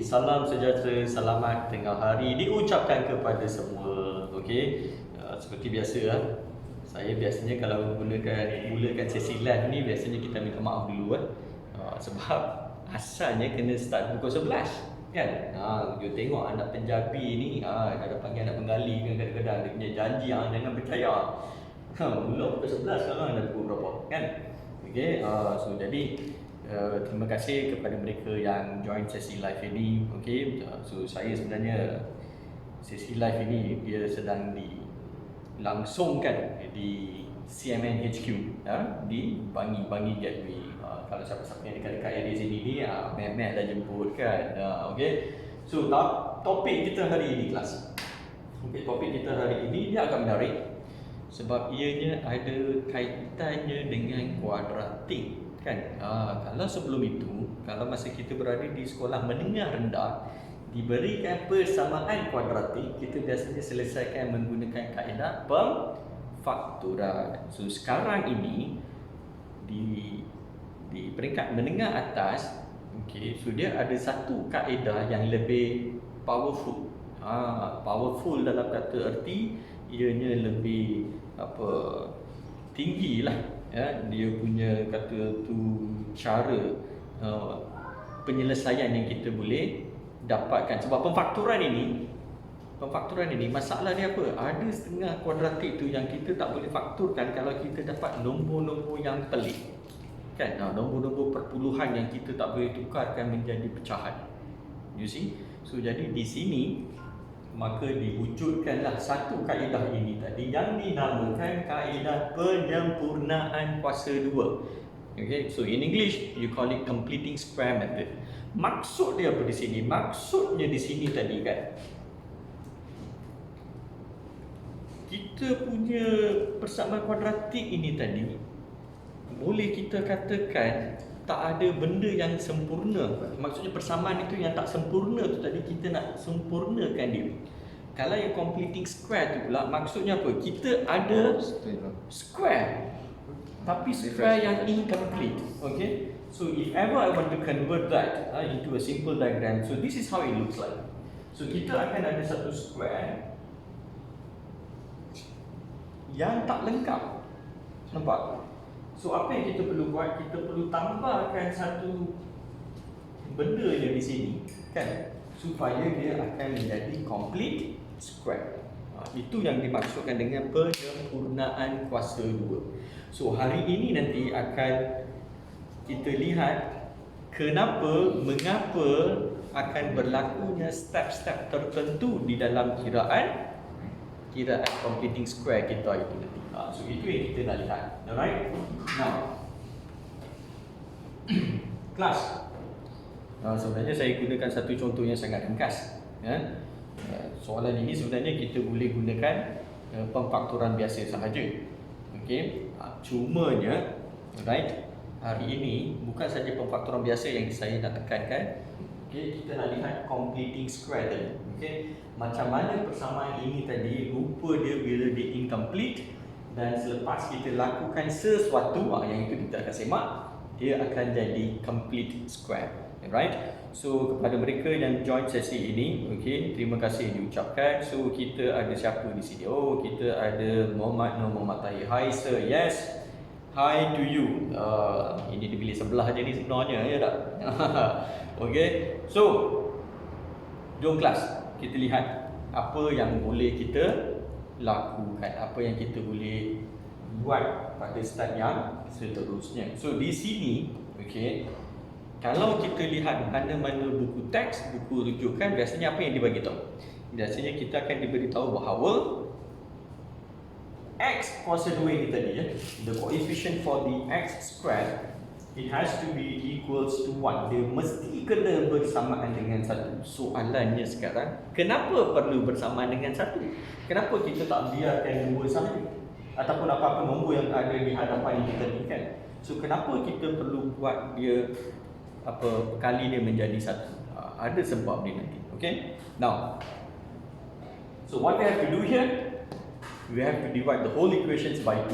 salam sejahtera, selamat tengah hari diucapkan kepada semua. Okey, seperti biasa saya biasanya kalau mulakan sesi live ni biasanya kita minta maaf dulu sebab asalnya kena start pukul 11 kan. You tengok anak penjabi ni ada panggil anak penggali kan, kadang-kadang dia punya janji jangan percaya. Mula pukul 11 sekarang dah pukul berapa kan. Okey, so jadi terima kasih kepada mereka yang join sesi live ini. Okey, so saya sebenarnya sesi live ini dia sedang dilangsungkan di CMN HQ di Bangi Gateway. Kalau siapa-siapa yang dekat-dekat di sini ni meh dah jemput kan. Okey, so topik kita hari ini kelas. Okey, topik kita hari ini dia agak menarik sebab ianya ada kaitannya dengan kuadratik kan. Kalau sebelum itu, kalau masa kita berada di sekolah menengah rendah diberikan persamaan kuadratik, kita biasanya selesaikan menggunakan kaedah pemfakturan. So sekarang ini di peringkat menengah atas, okey, so dia ada satu kaedah yang lebih powerful. Powerful dalam kata erti ianya lebih tinggi lah dia punya kata tu cara penyelesaian yang kita boleh dapatkan. Sebab pemfakturan ini masalah dia apa? Ada setengah kuadratik tu yang kita tak boleh fakturkan kalau kita dapat nombor-nombor yang pelik kan. Nombor-nombor perpuluhan yang kita tak boleh tukarkan menjadi pecahan. You see? So jadi di sini maka diwujudkanlah satu kaedah ini tadi yang dinamakan kaedah penyempurnaan kuasa 2. Okay, so in English you call it completing square method. Maksud dia apa di sini? Maksudnya di sini tadi kan, kita punya persamaan kuadratik ini tadi boleh kita katakan tak ada benda yang sempurna. Maksudnya persamaan itu yang tak sempurna tu tadi kita nak sempurnakan dia. Kalau yang completing square tu pula maksudnya apa? Kita ada square tapi square yang incomplete. Okay, so if ever I want to convert that into a simple diagram, so this is how it looks like. So kita akan ada satu square yang tak lengkap. Nampak? So apa yang kita perlu buat? Kita perlu tambahkan satu benda je di sini kan, supaya dia akan menjadi complete square. Itu yang dimaksudkan dengan penyempurnaan kuasa 2. So hari ini nanti akan kita lihat mengapa akan berlakunya step-step tertentu di dalam kiraan completing square kita itu nanti. So itu yang kita nak lihat. Alright. Now kelas, sebenarnya saya gunakan satu contoh yang sangat ringkas. Soalan ini sebenarnya kita boleh gunakan pemfakturan biasa sahaja. Okey, cumanya right, hari ini bukan saja pemfakturan biasa yang saya nak tekankan. Okey, kita nak lihat completing square tadi. Okey, macam mana persamaan ini tadi rupa dia bila dia incomplete, dan selepas kita lakukan sesuatu yang itu kita akan semak, dia akan jadi complete square. Alright. So kepada mereka yang join sesi ini, okey, terima kasih diucapkan. So kita ada siapa di sini? Oh, kita ada Muhammad Nur Muhammad Tahir. Hi sir. Yes. Hi to you. Ini di bilik sebelah je ni sebenarnya, ya tak? Okey. So jom kelas kita lihat apa yang boleh kita lakukan, apa yang kita boleh buat pada start yang seterusnya. So di sini, okey, kalau kita lihat mana-mana buku teks, buku rujukan, biasanya apa yang dibagi tahu? Biasanya kita akan diberitahu bahawa x kuasa 2 ini tadi the coefficient for the x square, it has to be equals to 1. Dia mesti kena bersamaan dengan 1. Soalannya sekarang, kenapa perlu bersamaan dengan 1? Kenapa kita tak biarkan 2 saja? Ataupun apa-apa nombor yang ada di hadapan kita ni kan? So kenapa kita perlu buat dia kali dia menjadi 1? Ada sebab dia nanti. Okay? Now, so what we have to do here, we have to divide the whole equations by 2.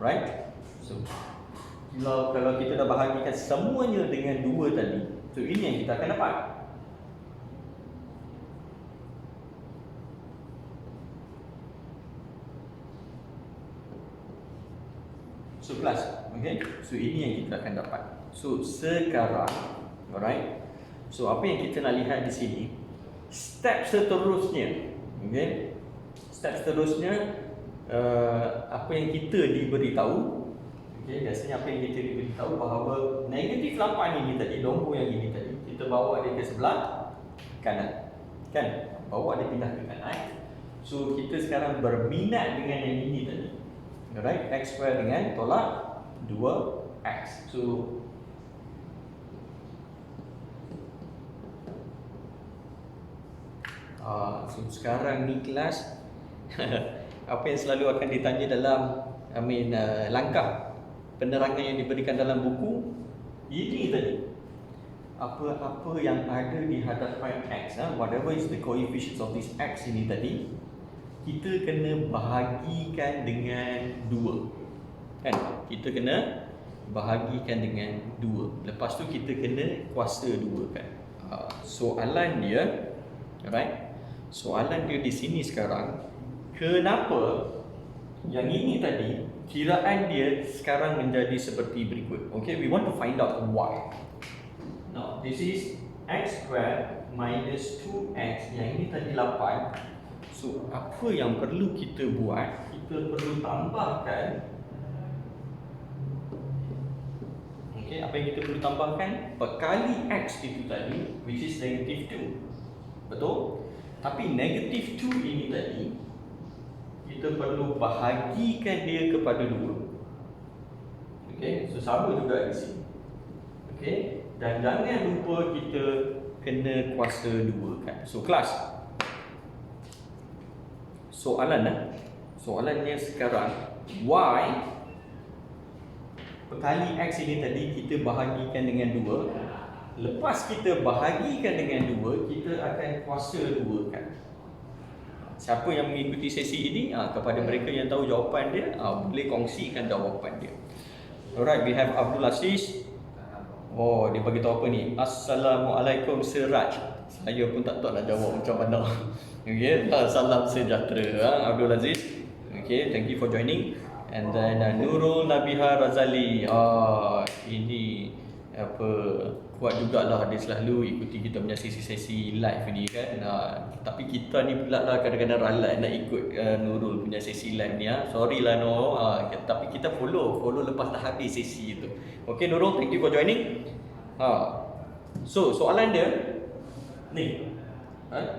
Right? So kalau kita dah bahagikan semuanya dengan 2 tadi, so ini yang kita akan dapat. So kelas, okay? So ini yang kita akan dapat. So sekarang, alright. So apa yang kita nak lihat di sini, step seterusnya, okay? Step seterusnya apa yang kita diberitahu, okay? Biasanya apa yang kita diberitahu bahawa negatif 8 ini tadi, nombor yang ini tadi, kita bawa dia ke sebelah kanan, kan? Bawa dia pindah ke kanan. So kita sekarang berminat dengan yang ini tadi. Alright, x square dengan tolak 2x. So sekarang ni kelas apa yang selalu akan ditanya dalam langkah penerangan yang diberikan dalam buku ini tadi. Apa yang ada di hadapan x, whatever is the coefficients of this x ini tadi, kita kena bahagikan dengan 2, kan? Kita kena bahagikan dengan 2. Lepas tu kita kena kuasa 2, kan? Soalan dia, alright? Soalan dia di sini sekarang, kenapa yang ini tadi kiraan dia sekarang menjadi seperti berikut. Okay, we want to find out why. Now, this is x squared minus 2x, yang ini tadi 8. So, apa yang perlu kita buat? Kita perlu tambahkan, okay, apa yang kita perlu tambahkan? Perkali x itu tadi, which is negative 2. Betul? Tapi negative 2 ini tadi, kita perlu bahagikan dia kepada 2. Okay, so sama juga di sini. Okay, dan jangan lupa kita kena kuasa 2, kan? So, kelas. Soalannya sekarang, y perkali x ini tadi kita bahagikan dengan 2. Lepas kita bahagikan dengan 2, kita akan kuasa 2, kan? Siapa yang mengikuti sesi ini, kepada mereka yang tahu jawapan dia, boleh kongsikan jawapan dia. Alright, we have Abdul Aziz. Oh, dia bagi tahu apa ni? Assalamualaikum Siraj. Saya pun tak tahu nak jawab macam mana. Okay, salam sejahtera, Abdul Aziz. Okay, thank you for joining. And then Nurul Nabiha Razali. Ini apa, kuat jugalah dia selalu ikuti kita punya sesi-sesi live ni, kan. Tapi kita ni pula lah kadang-kadang ralat nak ikut Nurul punya sesi live ni. Sorry lah Nurul, tapi kita follow lepas dah habis sesi tu. Okay Nurul, thank you for joining. So soalan dia ni,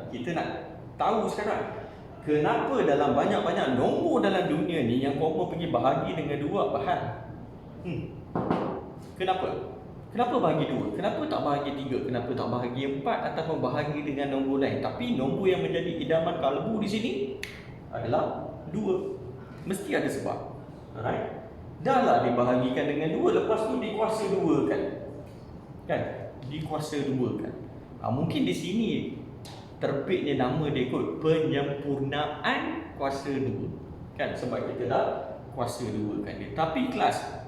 kita nak tahu sekarang, kenapa dalam banyak-banyak nombor dalam dunia ni yang korang pergi bahagi dengan 2, faham? Kenapa bahagi 2? Kenapa tak bahagi 3? Kenapa tak bahagi 4 ataupun bahagi dengan nombor lain? Tapi nombor yang menjadi idaman kalbu di sini adalah 2. Mesti ada sebab. Alright? Dah lah dibahagikan dengan 2, lepas tu dikuasa 2, kan? Kan? Dikuasa 2, kan? Mungkin di sini terbitnya nama dia kot penyempurnaan kuasa 2, kan? Sebab kita dah kuasa 2 kan dia. Tapi kelas,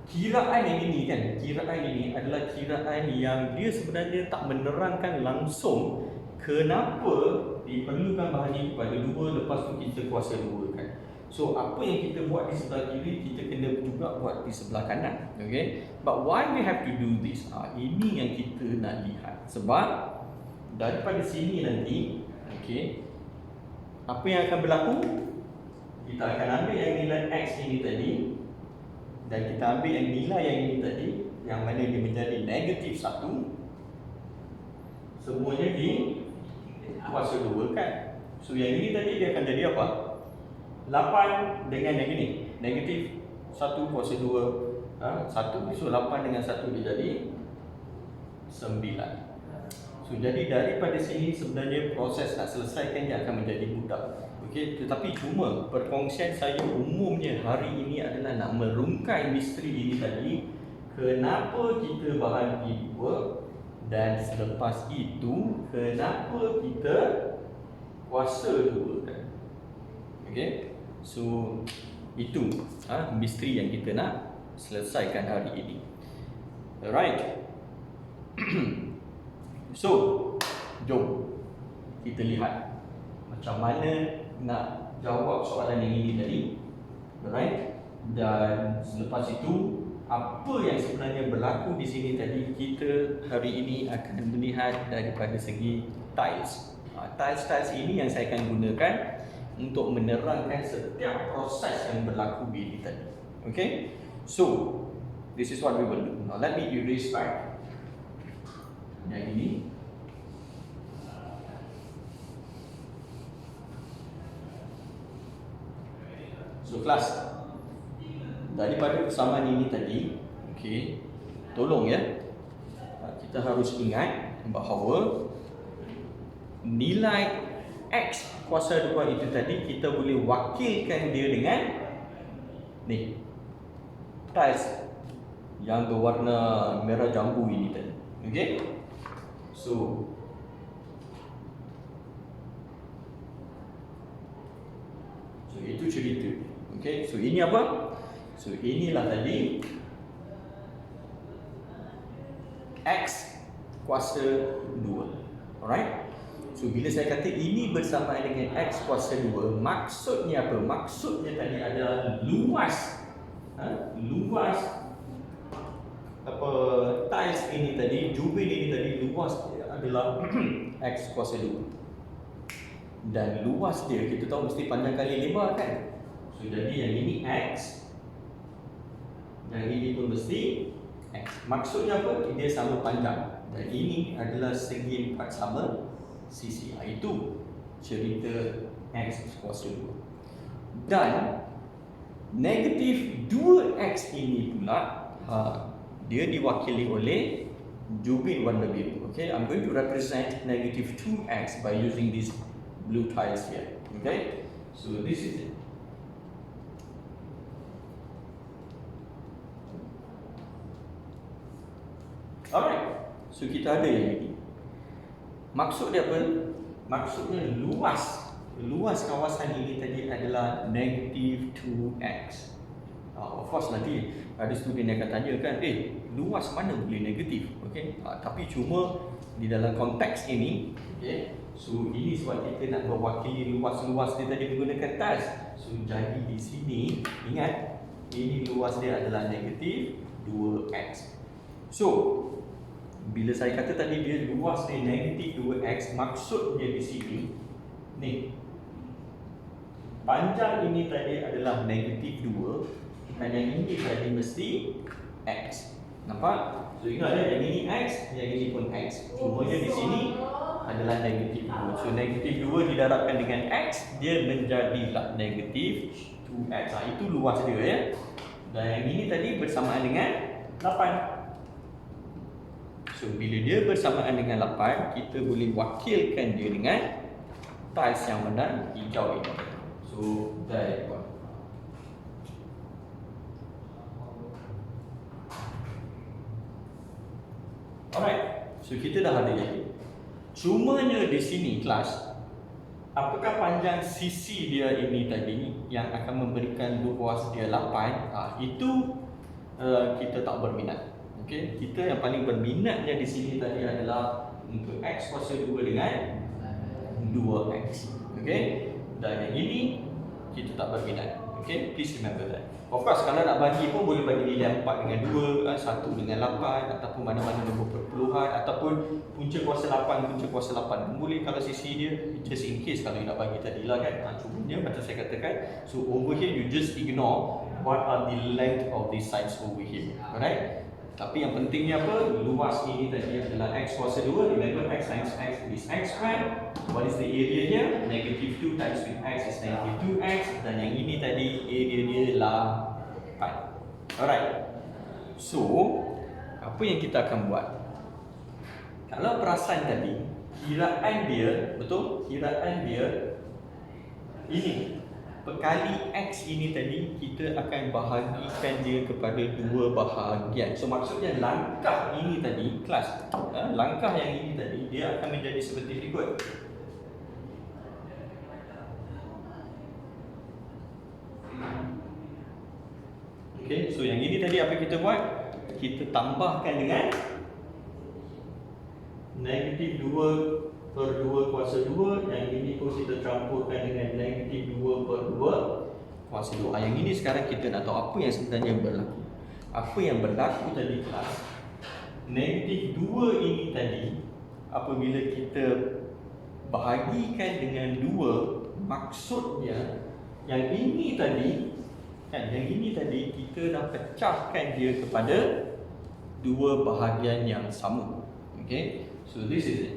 kiraan yang ini kan, kiraan ini adalah kiraan yang dia sebenarnya tak menerangkan langsung kenapa diperlukan bahagi kepada 2, lepas tu kita kuasa 2, kan. So apa yang kita buat di sebelah kiri, kita kena juga buat di sebelah kanan. Okay, but why we have to do this? Ini yang kita nak lihat. Sebab daripada sini nanti, okay, apa yang akan berlaku? Kita akan ambil yang nilai x ini tadi, dan kita ambil yang nilai yang ini tadi, yang mana dia menjadi negatif 1. Semuanya di kuasa 2, kan. So yang ini tadi dia akan jadi apa? 8 dengan yang ini, negatif 1 kuasa 2, 1. So 8 dengan 1 dia jadi 9. So jadi daripada sini sebenarnya proses nak selesaikan dia akan menjadi mudah. Okey, tetapi cuma perkongsian saya umumnya hari ini adalah nak merungkai misteri ini tadi. Kenapa kita bahagi 2, dan selepas itu kenapa kita kuasa 2, kan. Okey. So itu misteri yang kita nak selesaikan hari ini. Alright. So, jom kita lihat macam mana nak jawab soalan yang ini tadi. Alright. Dan selepas itu, apa yang sebenarnya berlaku di sini tadi, kita hari ini akan melihat daripada segi tiles. Tiles ini yang saya akan gunakan untuk menerangkan setiap proses yang berlaku di ini tadi. Okay, so this is what we will do. Now let me erase back yang ini. So kelas, daripada persamaan ini tadi, okay, tolong ya, kita harus ingat bahawa nilai X kuasa 2 itu tadi kita boleh wakilkan dia dengan ni, tiles yang berwarna merah jambu ini tadi. Okay, so itu cerita. Okay, so ini apa? So inilah tadi X kuasa 2. Alright. So bila saya kata ini bersamaan dengan X kuasa 2, maksudnya apa? Maksudnya tadi adalah luas luas apa tiles ini tadi, jubin ini tadi, luas dia adalah X kuasa 2. Dan luas dia kita tahu mesti panjang kali lebar kan. So jadi yang ini X, yang ini pun mesti X. Maksudnya apa? Dia sama panjang. Dan ini adalah segi 4 sama sisi. Itu cerita X kuasa 2. Dan negatif 2X ini pula dia diwakili oleh jubin warna biru. Okay, I'm going to represent negative 2X by using these blue tiles here. Okay, so this is it. Alright, so kita ada yang ini. Maksud dia apa? Maksudnya luas kawasan ini tadi adalah negative 2x. Of course nanti ada student yang akan tanya kan, luas mana boleh negatif? Okay, tapi cuma di dalam konteks ini, okay, so ini sebab kita nak mewakili luas-luas dia tadi menggunakan tiles. So jadi di sini ingat, ini luas dia adalah negatif 2x. So bila saya kata tadi dia luas dia negatif 2x, maksudnya di sini ni, panjang ini tadi adalah negatif 2 dan yang ini tadi mesti x. Nampak? So ingat yang ini x, yang ini pun x. Cumanya di sini adalah negatif 2. So negatif 2 didarabkan dengan x, dia menjadilah negatif 2x. Itu luas dia ya. Dan yang ini tadi bersamaan dengan 8. So bila dia bersamaan dengan 8, kita boleh wakilkan dia dengan tiles yang warna hijau ini. So that one. Alright, so kita dah ada yang ini. Cumanya di sini kelas, apakah panjang sisi dia ini tadi yang akan memberikan luas dia 8? Itu kita tak berminat. Okay, kita yang paling berminatnya di sini tadi adalah untuk X kuasa 2 dengan 2X. Okay, dan yang ini kita tak berminat. Okay, please remember that. Of course, kalau nak bagi pun boleh bagi nilai 4 dengan 2, 1 dengan 8, ataupun mana-mana nombor perpuluhan, ataupun punca kuasa 8, punca kuasa 8 pun boleh kalau sisi dia, just in case kalau you nak bagi tadi lah kan. Cuma dia macam saya katakan, so over here you just ignore what are the length of the sides over here. Alright? Tapi yang pentingnya apa? Luas ini tadi adalah X kuasa 2. Remember X times X is X squared. What is the area here? Negative 2 times with X is negative 2X. Dan yang ini tadi area dia 8. Alright. So, apa yang kita akan buat? Kalau perasan tadi, kiraan dia, betul? Kiraan dia ini. Perkali X ini tadi, kita akan bahagikan dia kepada 2 bahagian. So maksudnya langkah ini tadi, kelas, langkah yang ini tadi, dia akan menjadi seperti berikut. Okay, so yang ini tadi apa kita buat? Kita tambahkan dengan negatif 2 per 2 kuasa 2. Yang ini pun kita campurkan dengan negatif 2 per 2 kuasa 2. Yang ini sekarang kita nak tahu apa yang sebenarnya berlaku. Apa yang berlaku tadi kelas, negatif 2 ini tadi apabila kita bahagikan dengan 2, maksudnya yang ini tadi kan, yang ini tadi kita dah pecahkan dia kepada 2 bahagian yang sama. Okay, so this is it.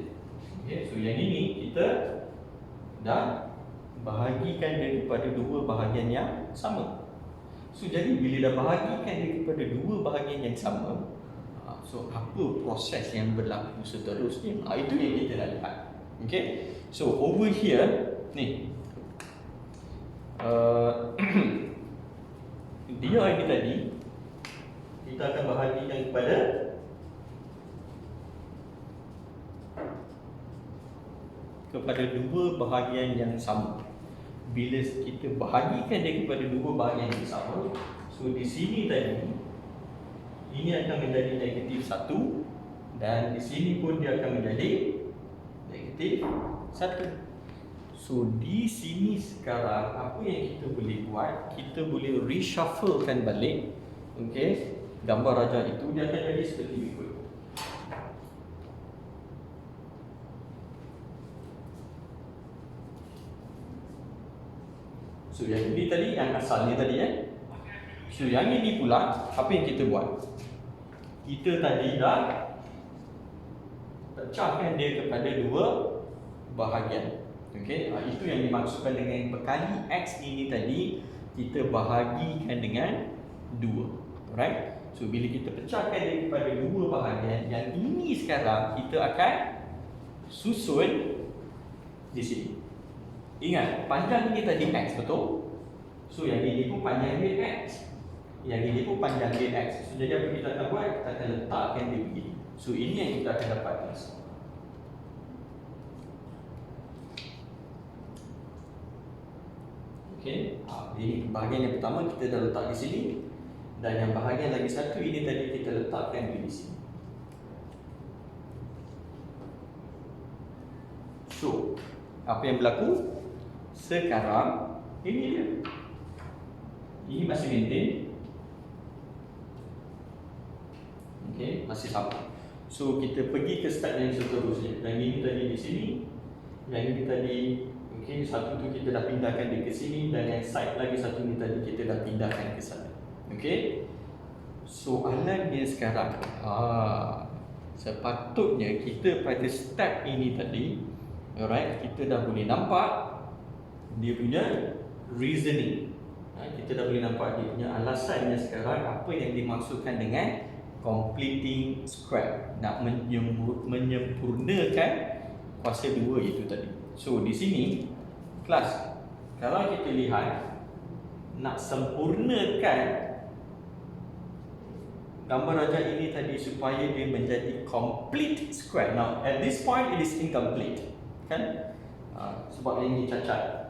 Okay, so yang ini kita dah bahagikan dia kepada 2 bahagian yang sama. So jadi bila dah bahagikan dia kepada 2 bahagian yang sama, so apa proses yang berlaku seterusnya? Itu yang kita dah lihat. Okay, so over here ni dia ini tadi kita akan bahagikan kepada 2 bahagian yang sama. Bila kita bahagikan dia kepada 2 bahagian yang sama, so di sini tadi ini akan menjadi negatif 1 dan di sini pun dia akan menjadi negatif 1. So di sini sekarang apa yang kita boleh buat, kita boleh reshufflekan balik, okay, gambar rajah itu dia akan jadi seperti berikut. So yang ini tadi, yang asalnya tadi So yang ini pula, apa yang kita buat? Kita tadi dah pecahkan dia kepada 2 bahagian. Okay, itu yang dimaksudkan dengan berkali X ini tadi kita bahagikan dengan 2. Alright, so bila kita pecahkan dia kepada 2 bahagian, yang ini sekarang kita akan susun di sini. Ingat, panjang ini tadi X, betul? So yang ini pun panjang dia X, yang ini pun panjang dia X. So jadi apa kita akan buat? Kita akan letakkan dia begini. So ini yang kita akan dapat. Okay, ini bahagian yang pertama kita dah letak di sini, dan yang bahagian lagi satu ini tadi kita letakkan di sini. So apa yang berlaku? Sekarang ini dia, ini masih maintain. Okay, masih sama. So kita pergi ke step yang seterusnya. Yang ini tadi di sini, yang ini tadi, okay, satu tu kita dah pindahkan dia ke sini, dan yang side lagi satu ni tadi kita dah pindahkan ke sana. Okay, soalannya sekarang, sepatutnya kita pada step ini tadi, alright, kita dah boleh nampak dia punya reasoning. Kita dah boleh nampak dia punya alasannya sekarang, apa yang dimaksudkan dengan completing scrap, nak menyempurnakan kuasa 2 itu tadi. So di sini kelas, kalau kita lihat nak sempurnakan gambar rajah ini tadi supaya dia menjadi complete scrap. Now at this point it is incomplete, kan? Sebab ini cacat.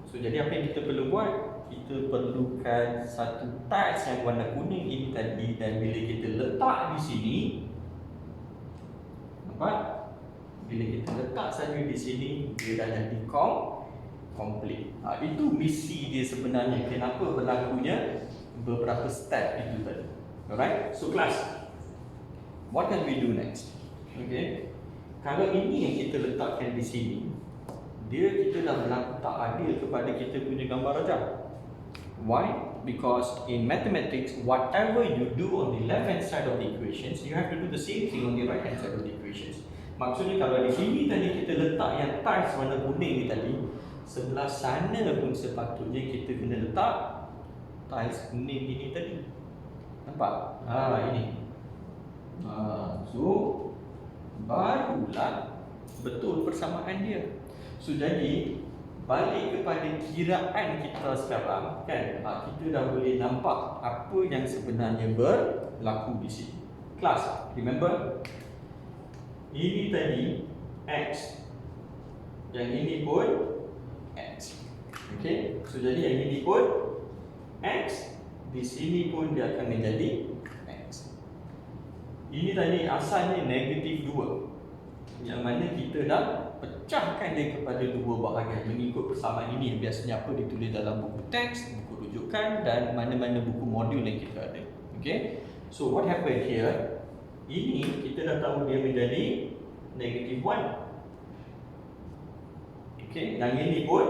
So jadi apa yang kita perlu buat? Kita perlukan satu tiles yang warna kuning ini tadi, dan bila kita letak di sini, nampak? Bila kita letak saja di sini, dia dah jadi complete. Itu misi dia sebenarnya. Kenapa berlakunya beberapa step itu tadi. Alright, so class, what can we do next? Okay, kalau ini yang kita letakkan di sini, kita dah berlaku tak adil kepada kita punya gambar rajah. Why? Because in mathematics, whatever you do on the left hand side of the equations, you have to do the same thing on the right hand side of the equations. Maksudnya kalau di sini tadi kita letak yang tiles warna kuning ni tadi, sebelah sana pun sepatutnya kita kena letak tiles kuning ini tadi. Nampak? Ini. So barulah betul persamaan dia. So jadi balik kepada kiraan kita sekarang, kan, kita dah boleh nampak apa yang sebenarnya berlaku di sini. Kelas, remember, ini tadi X, yang ini pun X. Okay, so jadi yang ini pun X, di sini pun dia akan menjadi X. Ini tadi asalnya negatif 2. yang mana kita dah pecahkan dia kepada dua bahagian mengikut persamaan ini. Biasanya apa ditulis dalam buku teks, buku rujukan dan mana-mana buku modul yang kita ada. Okay, so what happened here, ini kita dah tahu dia menjadi negative 1. Okay, yang ini pun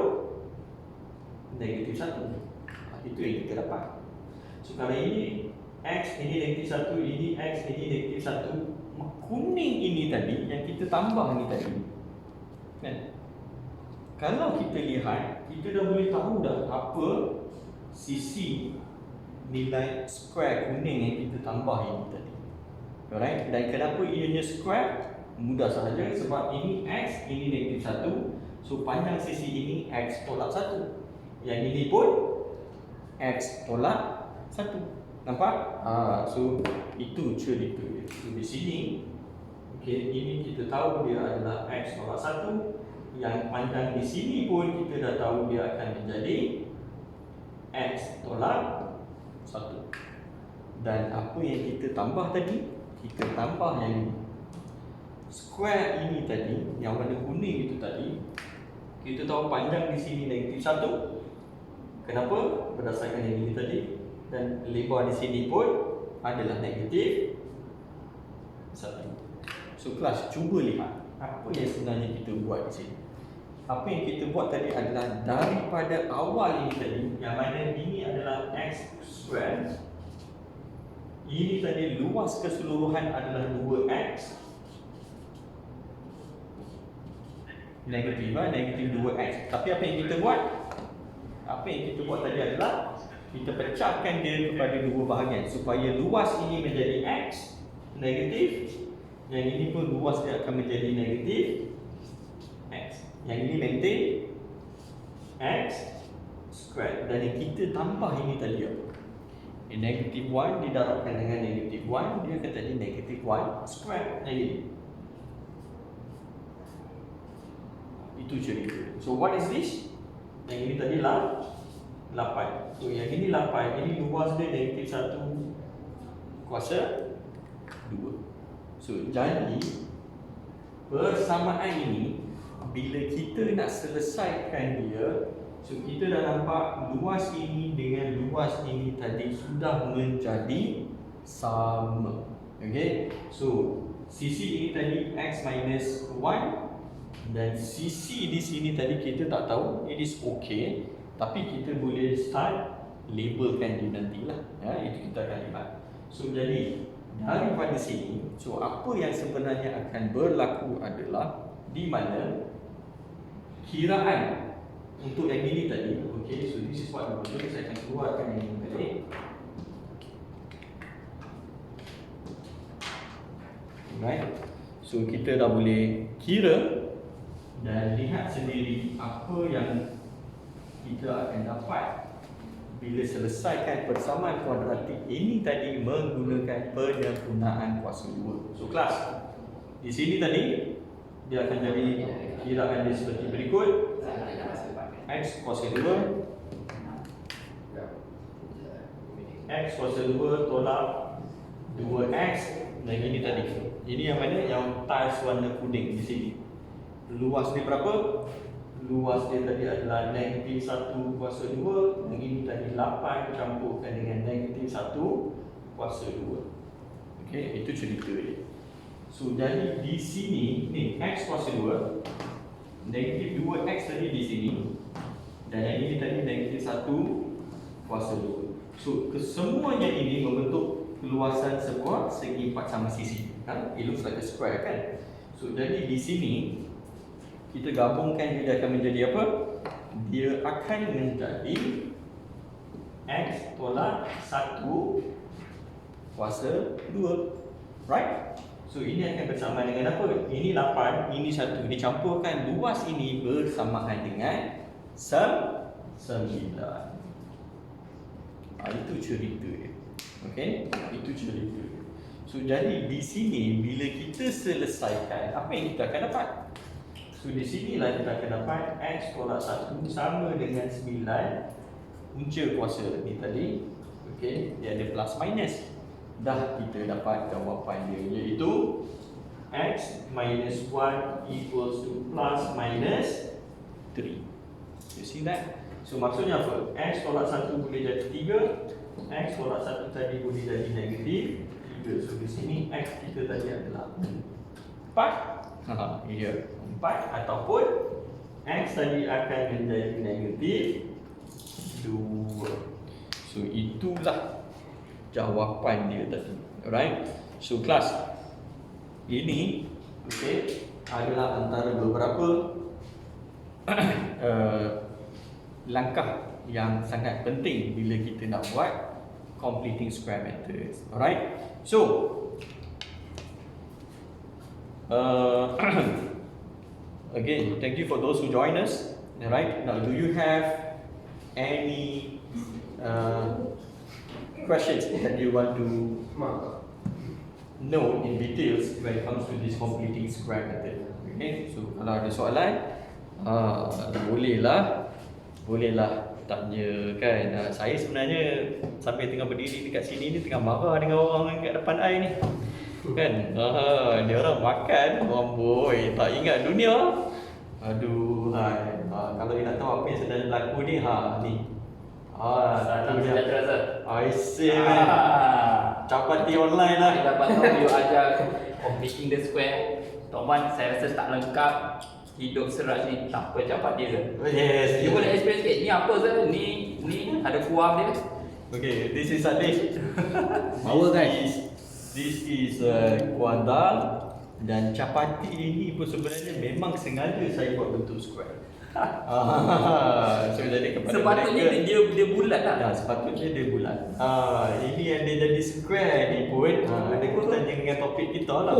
negatif 1. Itu yang kita dapat. So kalau ini X, ini negatif 1, ini X, ini negatif 1, kuning ini tadi yang kita tambah ni tadi kan? Kalau kita lihat, kita dah boleh tahu dah apa sisi nilai square kuning yang kita tambah ini tadi. Alright, dan kenapa ianya square? Mudah sahaja, sebab ini X, ini negatif 1. So panjang sisi ini X tolak 1. Yang ini pun X tolak 1. Nampak? So itu cerita dia. So di sini, okay, ini kita tahu dia adalah X tolak 1. Yang panjang di sini pun kita dah tahu dia akan menjadi X tolak 1. Dan apa yang kita tambah tadi? Kita tambah yang ini. Square ini tadi, yang warna kuning itu tadi, kita tahu panjang di sini negatif 1. Kenapa? Berdasarkan yang ini tadi. Dan lebar di sini pun adalah negatif 1. So kelas, cuba lihat apa yang sebenarnya kita buat di sini. Apa yang kita buat tadi adalah daripada awal ini tadi, yang mana ini adalah X square. Ini tadi luas keseluruhan adalah 2X. Negatif 2X. Tapi apa yang kita buat? Apa yang kita buat tadi adalah kita pecahkan dia kepada dua bahagian supaya luas ini menjadi X negatif, yang ini pun luas dia akan menjadi negatif X. Yang ini maintain X square. Dan yang kita tambah ini tadi apa? Negatif 1 didarabkan dengan negatif 1, dia akan jadi negatif 1 square. Ini itu cerita. So what is this? Yang ini tadi lah 8. So yang ini 8, ini luas dia negatif 1 kuasa 2. So jadi persamaan ini bila kita nak selesaikan dia, so kita dah nampak luas ini dengan luas ini tadi sudah menjadi sama. Okay, so sisi ini tadi X minus 1 dan sisi di sini tadi kita tak tahu, it is okay, tapi kita boleh start labelkan dia nantilah. Itu kita akan lihat. So jadi daripada sini, so apa yang sebenarnya akan berlaku adalah di mana kiraan untuk yang ini tadi. Okay, so this is what we will do. Saya akan keluarkan yang ini tadi. Alright, so kita dah boleh kira dan lihat sendiri apa yang kita akan dapat bila selesaikan persamaan kuadratik ini tadi menggunakan penyempurnaan kuasa 2. So kelas, di sini tadi dia akan jadi kiraan dia seperti berikut. X kuasa 2 X kuasa 2 tolak 2X. Dan ini tadi, ini yang mana? Yang tiles warna kuning di sini. Luas dia berapa? Luas dia tadi adalah negatif 1 kuasa 2. Yang ini tadi 8 campurkan dengan negatif 1 kuasa 2. Okay, itu cerita dia. So jadi di sini ni X kuasa 2, negatif 2X tadi di sini, dan yang ini tadi negatif 1 kuasa 2. So kesemuanya ini membentuk keluasan sebuah segi 4 sama sisi. Kan? It looks like a square kan? So jadi di sini kita gabungkan, dia akan menjadi apa? Dia akan menjadi X tolak 1 kuasa 2. Right? So ini akan bersamaan dengan apa? Ini 8, ini 1. Dicampurkan luas ini bersamaan dengan 9. Itu cerita dia. Okay? Itu cerita dia. So jadi di sini bila kita selesaikan, apa yang kita akan dapat? So di sinilah kita akan dapat X tolak 1 sama dengan 9 punca kuasa ni tadi. Okay, dia ada plus minus. Dah kita dapat jawapan dia, iaitu X minus 1 equals to plus minus 3. You see that? So maksudnya apa? X tolak 1 boleh jadi 3, X tolak 1 tadi boleh jadi negatif 3. So di sini X kita tadi adalah 4. Ya, 4 ataupun X tadi akan menjadi negatif 2. So itulah jawapan dia tadi. Alright. So kelas ini adalah antara beberapa langkah yang sangat penting bila kita nak buat completing square methods. Alright. So again, thank you for those who join us. Alright. Now, do you have any questions that you want to know in details when it comes to this completing square method? Okay. So kalau ada soalan, bolehlah tanya kan. Saya sebenarnya sampai tengah berdiri dekat sini ni tengah marah dengan orang kat depan I ni. Kan? Dia orang makan, orang boy, tak ingat dunia. Aduh, kalau dia nak tahu apa yang sedang berlaku ni, ni. Salam sejahtera. I see. Capati online lah. Saya dapat tahu you ajar completing the square. Tok Man, saya rasa tak lengkap. Hidup Siraj ni tanpa capati je. Yes. You boleh explain sikit, ni apa Sir? Ni ada kuah dia. Okay, this is Sadiq. Power guys. This is kuah dal dan capati ini pun sebenarnya memang sengaja saya buat bentuk square. So jadi kepada Sepatutnya mereka, dia bulat lah. ya, sepatutnya dia bulat. Ini yang dia jadi square ni pun ada kaitannya dengan topik kita lah.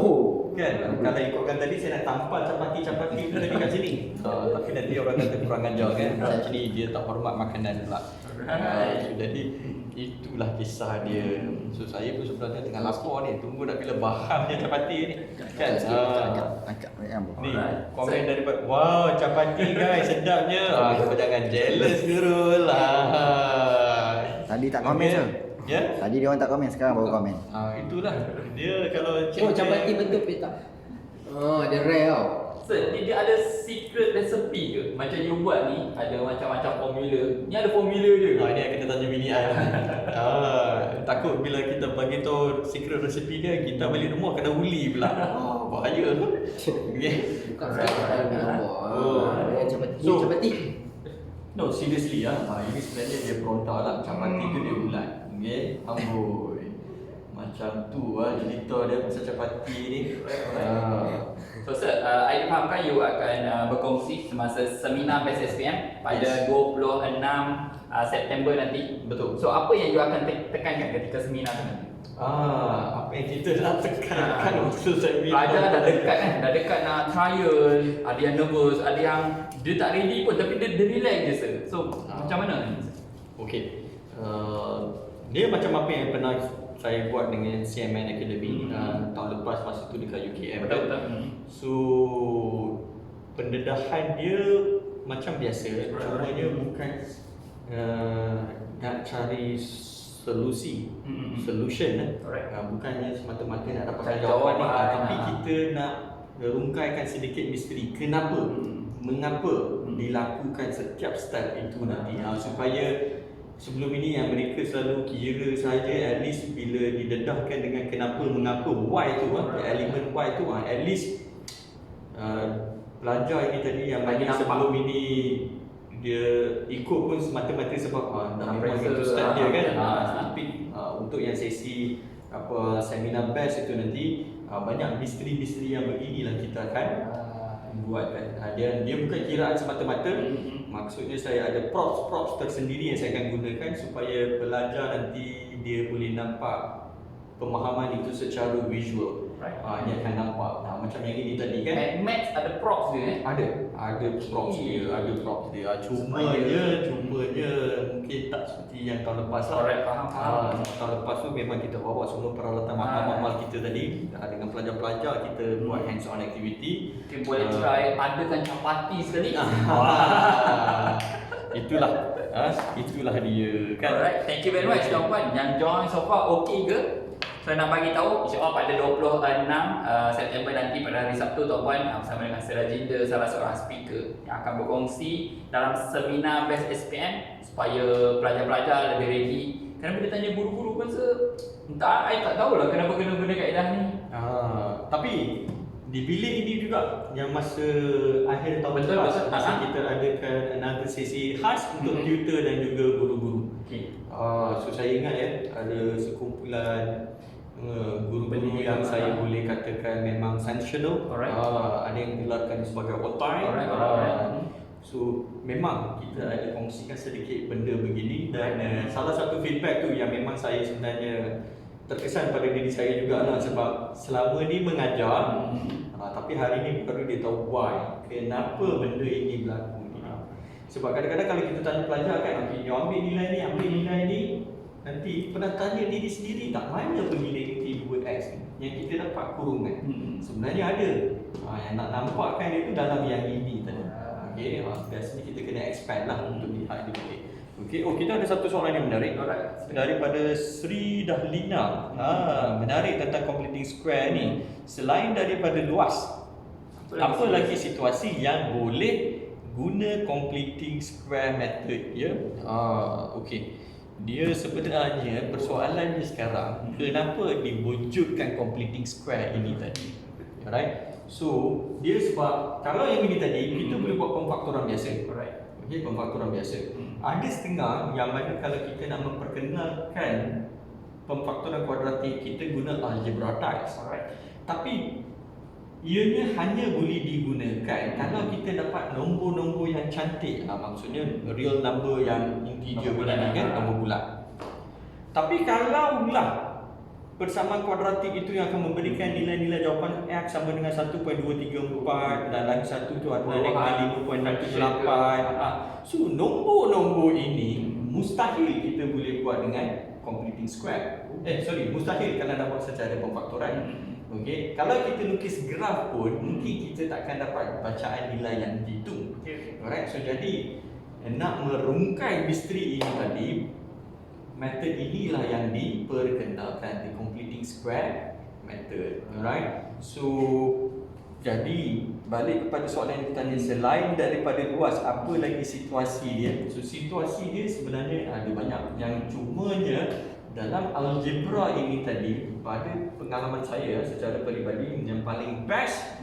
Kan? Kalau ikutkan tadi saya nak tampal capati tu tadi kat sini. Tapi nanti orang kata kurang ajar kan. Actually dia tak hormat makanan pula. So jadi itulah kisah dia. So saya pun sebenarnya tengah lapar ni, tunggu nak bila bahamnya capati ni. Kan? Ni komen daripada wow capati guys sedapnya. Kau jangan jealous Nurul lah. Tadi tak komen sir. Ya? Tadi dia orang tak komen, sekarang baru komen. Itulah dia kalau capati bentuk petak. Dia rare tau. Sir, dia ada secret recipe ke? Macam you buat ni, ada macam-macam formula. Ni ada formula je ke? Ini yang kita tanya bini I. Takut bila kita bagi tahu secret recipe dia, kita balik rumah kena uli pula. Bahaya. Okay. Bukan capati. No, seriously ini sebenarnya dia berontak lah. Capati tu dia bulat. Okay, amboi. Macam tu cerita dia pasal capati ni. So sir, I fahamkan you akan berkongsi semasa seminar PSSPM pada 26 September nanti. Betul. So apa yang you akan tekankan ketika seminar tu nanti? Apa yang kita nak tekankan waktu seminar. Pelajar dah dekat kan, dah dekat nak trial, ada yang nervous, ada yang dia tak ready pun tapi dia relax je sir. So macam mana ni? Okay. Dia macam apa yang pernah saya buat dengan CMN Academy tahun lepas masa tu dekat UKM. Betul. So pendedahan dia macam biasa, cumanya bukan nak cari solution bukannya semata-mata nak dapatkan jawapan ni, tapi kita nak rungkaikan sedikit misteri mengapa dilakukan setiap step itu nanti, supaya sebelum ini yang mereka selalu kira saja, at least bila didedahkan dengan mengapa why tu, elemen why tu, at least pelajar ini tadi yang banyak sebelum ini dia ikut pun semata-mata sebab dah memang itu start dia kan. Tapi untuk yang sesi seminar best itu nanti banyak misteri-misteri yang beginilah kita akan buatkan. Dia bukan kiraan semata-mata. Maksudnya saya ada props tersendiri yang saya akan gunakan supaya pelajar nanti dia boleh nampak pemahaman itu secara visual. Dia akan nampak. Macam yang ini tadi kan. At Max ada props dia Ada props dia. Cumanya mungkin tak seperti yang tahun lepas lah. Correct, faham. Tahun lepas tu memang kita bawa semua peralatan mahal-mahal kita tadi. Dengan pelajar-pelajar kita buat hands-on activity. Kita boleh try adakan capati sekali. Itulah dia kan. Alright, thank you very much tuan-puan. Yang join so far okay ke? So nak bagi tahu, insyaAllah pada 26 September nanti pada hari Sabtu tuan-puan bersama dengan Sir Rajinder, salah seorang speaker yang akan berkongsi dalam seminar Best SPM supaya pelajar-pelajar lebih ready. Kerana bila tanya guru-guru pun entah, I tak tahulah kenapa kena guna kaedah ni. Tapi di bilik ini juga yang masa akhir tahun Betul, lepas betul. masa kita adakan another sesi khas untuk tutor dan juga guru-guru. Okay. So saya ingat ada sekumpulan guru-guru yang saya boleh katakan memang sensational. Alright. Ada yang gelarkan sebagai otai. Alright. So memang kita ada kongsikan sedikit benda begini dan salah satu feedback tu yang memang saya sebenarnya terkesan pada diri saya jugalah sebab selama ni mengajar tapi hari ni baru dia tahu why, kenapa benda ini berlaku ni. Sebab kadang-kadang kalau kita tanya pelajar kan, okay, dia ambil nilai ni, nanti pernah tanya diri sendiri tak mana pergi negatif 2x ni yang kita dapat kurungan. Sebenarnya ada. Yang nak nampakkan dia tu dalam yang ini tadi. Okay, biasanya kita kena expand lah untuk lihat dia boleh. Okay, kita ada satu soalan yang menarik daripada Sri Dahlina. Menarik tentang completing square ni. Selain daripada luas, apa lagi situasi yang boleh guna completing square method ya? Okey. Dia sebenarnya persoalannya sekarang kenapa diwujudkan completing square ini tadi. Alright. So, dia sebab kalau yang ini tadi kita boleh buat pemfaktoran biasa. Alright. Okey, pemfaktoran biasa. Ada setengah yang mana kalau kita nak memperkenalkan pemfaktoran kuadratik kita guna algebra types. Alright. Tapi ianya hanya boleh digunakan kalau kita dapat nombor-nombor yang cantik. Maksudnya real number yang integer Nombor bulat, kan, nombor bulat. Tapi kalaulah persamaan kuadratik itu yang akan memberikan nilai-nilai jawapan X sama dengan 1.234 dan lagi satu tu adalah dengan 5.68. So nombor-nombor ini mustahil kita boleh buat dengan completing square. Mustahil kalau nak buat secara pemfaktoran. Okey, kalau kita lukis graf pun mungkin kita takkan dapat bacaan nilai yang dihitung. Alright, so jadi nak merungkai misteri ini tadi, method inilah yang diperkenalkan, the completing square method. Alright. So jadi balik kepada soalan yang ditanya, selain daripada luas, apa lagi situasi dia? So situasi dia sebenarnya ada banyak. Yang cumanya dalam algebra ini tadi, pada pengalaman saya secara peribadi, yang paling best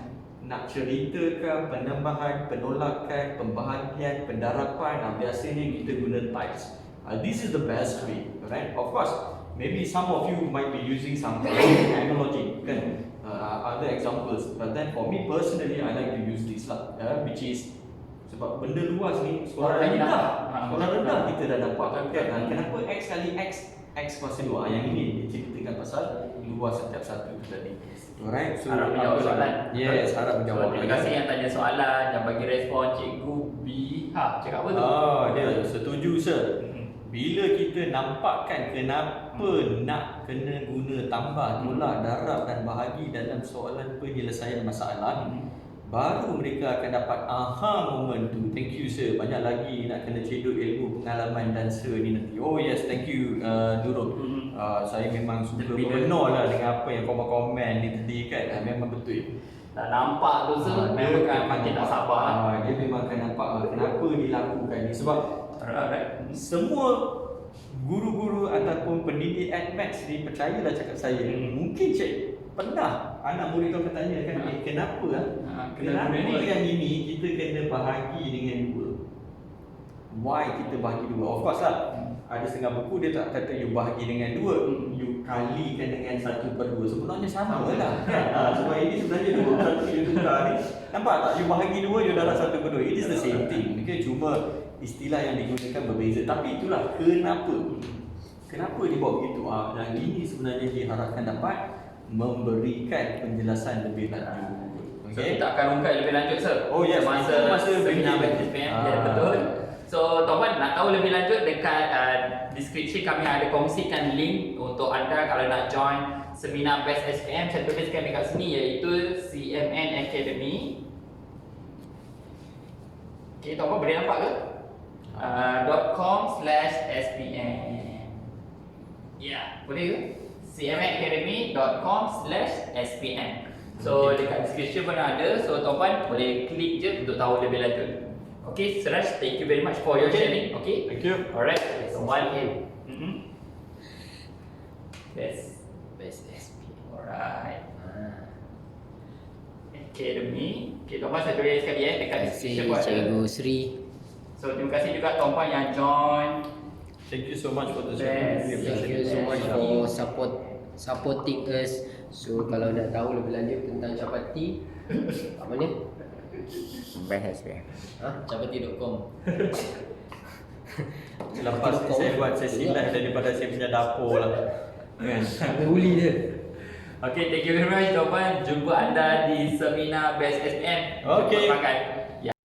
nak ceritakan penambahan, penolakan, pembahagian, pendarapan, biasanya kita guna types. This is the best way, right? Of course, maybe some of you might be using some analogy, kan? Other examples. But then for me personally, I like to use this lah, which is sebab benda luas ni sekolah rendah kita dah dapat. Kan? Kenapa X kali X kuasa 2? Yang ini diceritakan pasal luas setiap satu tu tadi. Alright, so harap menjawab soalan. Yes, harap menjawab. Terima kasih yang tanya soalan, yang bagi respon. Cikgu B cakap apa tu? Dia setuju sir. Bila kita nampakkan kenapa nak kena guna tambah, tolak, darab dan bahagi dalam soalan penyelesaian masalah, baru mereka akan dapat aha moment tu. Thank you sir, banyak lagi nak kena cedok ilmu pengalaman dan sir ni nanti. Oh yes, thank you Nurul. Saya memang suka bermenor lah dengan apa yang komen ni tadi kan. Memang betul. Dah nampak tu sir, memang makin tak sabar. Dia memang akan nampak kenapa dilakukan ni. Sebab semua guru-guru ataupun pendidik Admax ni, percayalah cakap saya, mungkin pernah anak murid kau bertanya kan, kenapa kenapa yang ini kita kena bahagi dengan 2? Why kita bahagi 2? Of course lah, ada setengah buku dia tak kata you bahagi dengan 2, you kalikan dengan 1/2. Sebenarnya sama lah kan? Sebab ini sebenarnya 2 you tukar ni. Nampak tak? You bahagi 2, you dapat 1/2. It is the same thing. Okay, cuma istilah yang digunakan berbeza. Tapi itulah kenapa dia buat begitu. Dan ini sebenarnya diharapkan dapat memberikan penjelasan lebih lanjut. So kita akan rungkai lebih lanjut sir. Oh yes, masa seminar BSPM. Ya betul. So tuan-tuan nak tahu lebih lanjut, dekat description kami ada kongsikan link untuk anda kalau nak join seminar Best SPM. Saya tuliskan dekat sini iaitu CMN Academy. Okay, tuan-tuan boleh nampak ke? .com/SPM. Ya, boleh ke? cmacademy.com/spn. So dekat description pun ada, so tuan-puan boleh klik je untuk tahu lebih lanjut. Okay, Siraj, thank you very much for your sharing. Okay, Thank you. alright, tuan-puan. Best SPN. Alright. Ah. Academy. Okay, tuan-puan saya tulis sekali dekat Terima description kasih pun ada. Cikgu Sri. So terima kasih juga tuan-puan yang join. Thank you so much for the Best. sharing. Thank you so much for supporting us. So kalau nak tahu lebih lanjut tentang Chapati, kat mana? Best SPM. Chapati.com. Lepas ni saya buat sesi live daripada saya punya dapur lah. Kan? Sampai uli dia. Okay, thank you very much tuan-puan. Jumpa anda di seminar Best SPM. Okay. Jumpa pakai.